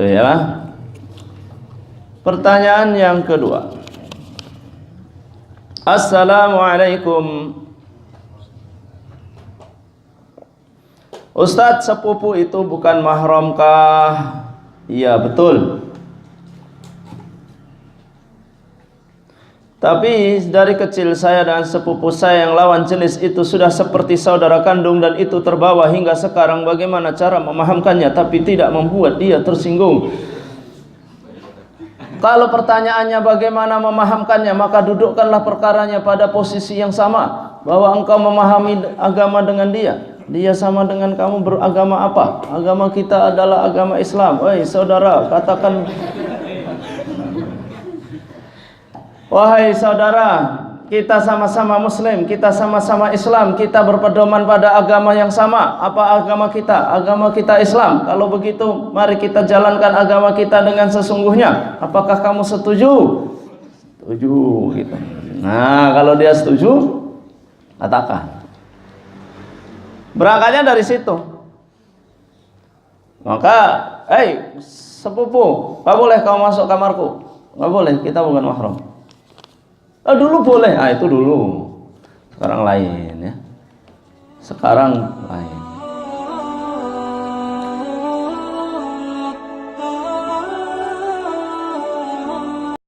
Itu ya. Pertanyaan yang kedua. Assalamualaikum. Ustadz, sepupu itu bukan mahram kah? Iya, betul. Tapi dari kecil saya dan sepupu saya yang lawan jenis itu sudah seperti saudara kandung dan itu terbawa hingga sekarang. Bagaimana cara memahamkannya tapi tidak membuat dia tersinggung? Kalau pertanyaannya bagaimana memahamkannya, maka dudukkanlah perkaranya pada posisi yang sama, bahwa engkau memahami agama dengan dia. Dia sama dengan kamu beragama apa? Agama kita adalah agama Islam. Wahai saudara, katakan, wahai saudara, kita sama-sama Muslim, kita sama-sama Islam, kita berpedoman pada agama yang sama. Apa agama kita? Agama kita Islam. Kalau begitu, mari kita jalankan agama kita dengan sesungguhnya. Apakah kamu setuju? Setuju, gitu. Nah, kalau dia setuju, katakan. Berangkatnya dari situ. Maka, sepupu, gak boleh kau masuk kamarku. Gak boleh, kita bukan mahram. Dulu boleh, itu dulu. Sekarang lain ya. Sekarang lain.